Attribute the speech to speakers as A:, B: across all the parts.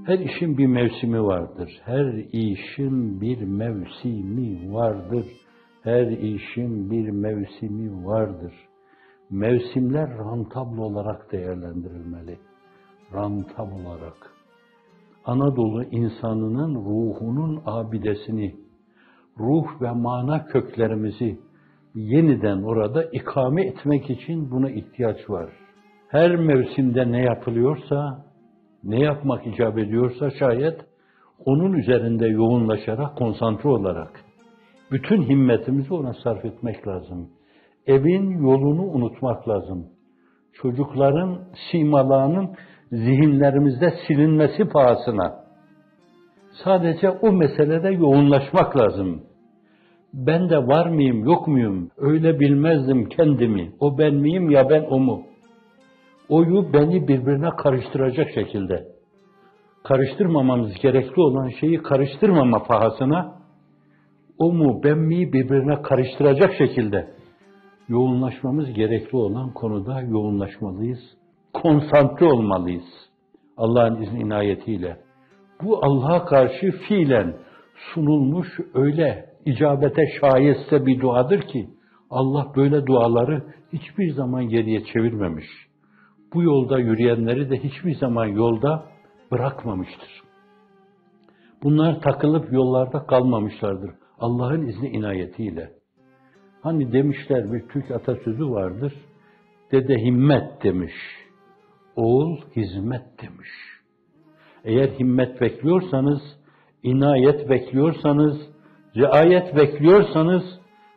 A: Her işin bir mevsimi vardır. Her işin bir mevsimi vardır. Her işin bir mevsimi vardır. Mevsimler rantabl olarak değerlendirilmeli. Rantabl olarak. Anadolu insanının ruhunun abidesini, ruh ve mana köklerimizi yeniden orada ikame etmek için buna ihtiyaç var. Her mevsimde ne yapılıyorsa, ne yapmak icap ediyorsa şayet, onun üzerinde yoğunlaşarak, konsantre olarak, bütün himmetimizi ona sarf etmek lazım. Evin yolunu unutmak lazım. Çocukların simalarının zihinlerimizde silinmesi pahasına, sadece o meselede yoğunlaşmak lazım. Ben de var mıyım, yok muyum? Öyle bilmezdim kendimi. O ben miyim ya ben o mu? Oyu beni birbirine karıştıracak şekilde, karıştırmamamız gerekli olan şeyi karıştırmama pahasına, o mu ben mi birbirine karıştıracak şekilde yoğunlaşmamız gerekli olan konuda yoğunlaşmalıyız. Konsantre olmalıyız. Allah'ın izni inayetiyle. Bu Allah'a karşı fiilen sunulmuş öyle icabete şayeste bir duadır ki Allah böyle duaları hiçbir zaman geriye çevirmemiş. Bu yolda yürüyenleri de hiçbir zaman yolda bırakmamıştır. Bunlar takılıp yollarda kalmamışlardır. Allah'ın izni inayetiyle. Hani demişler, bir Türk atasözü vardır. Dede himmet demiş. Oğul hizmet demiş. Eğer himmet bekliyorsanız, inayet bekliyorsanız, riayet bekliyorsanız,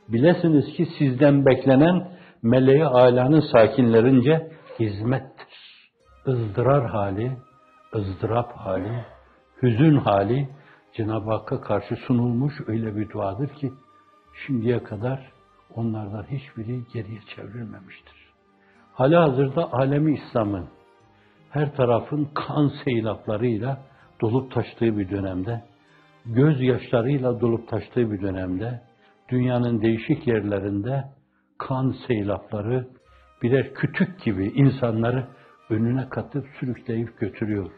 A: bilesiniz ki sizden beklenen meleği âlânın sakinlerince hizmettir. Izdırar hali, ızdırap hali, hüzün hali Cenab-ı Hakk'a karşı sunulmuş öyle bir duadır ki şimdiye kadar onlardan hiçbiri geriye çevrilmemiştir. Halihazırda alemi İslam'ın her tarafın kan seylaplarıyla dolup taştığı bir dönemde, gözyaşlarıyla dolup taştığı bir dönemde, dünyanın değişik yerlerinde kan seylapları birer kütük gibi insanları önüne katıp sürükleyip götürüyor.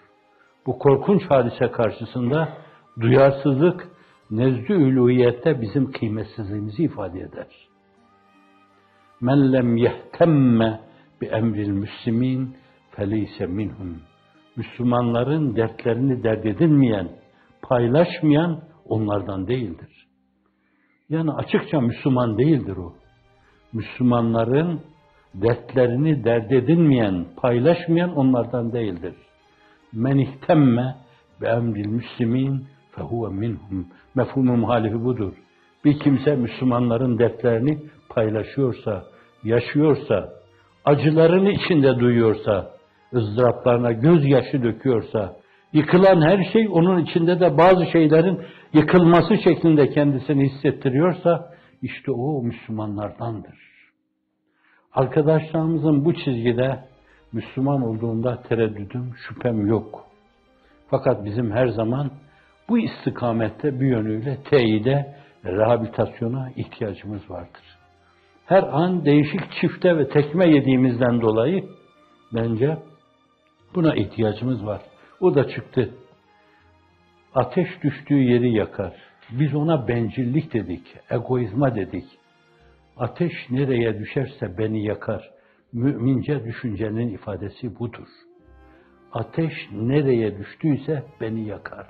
A: Bu korkunç hadise karşısında duyarsızlık nezd-i uluhiyette bizim kıymetsizliğimizi ifade eder. Men lem yehtemme bi emril müslimin feleyse minhum. Müslümanların dertlerini dert edinmeyen, paylaşmayan onlardan değildir. Yani açıkça Müslüman değildir o. Müslümanların dertlerini dert edinmeyen, paylaşmayan onlardan değildir. Men ihtemme bi emril müslimin fehuve minhum. Mefhumu muhalifi budur. Bir kimse Müslümanların dertlerini paylaşıyorsa, yaşıyorsa, acılarını içinde duyuyorsa, ızdıraplarına gözyaşı döküyorsa, yıkılan her şey onun içinde de bazı şeylerin yıkılması şeklinde kendisini hissettiriyorsa, işte o Müslümanlardandır. Arkadaşlarımızın bu çizgide Müslüman olduğunda tereddüdüm, şüphem yok. Fakat bizim her zaman bu istikamette bir yönüyle teyide, rehabilitasyona ihtiyacımız vardır. Her an değişik çifte ve tekme yediğimizden dolayı bence buna ihtiyacımız var. O da çıktı. Ateş düştüğü yeri yakar. Biz ona bencillik dedik, egoizma dedik. Ateş nereye düşerse beni yakar. Mümince düşüncenin ifadesi budur. Ateş nereye düştüyse beni yakar.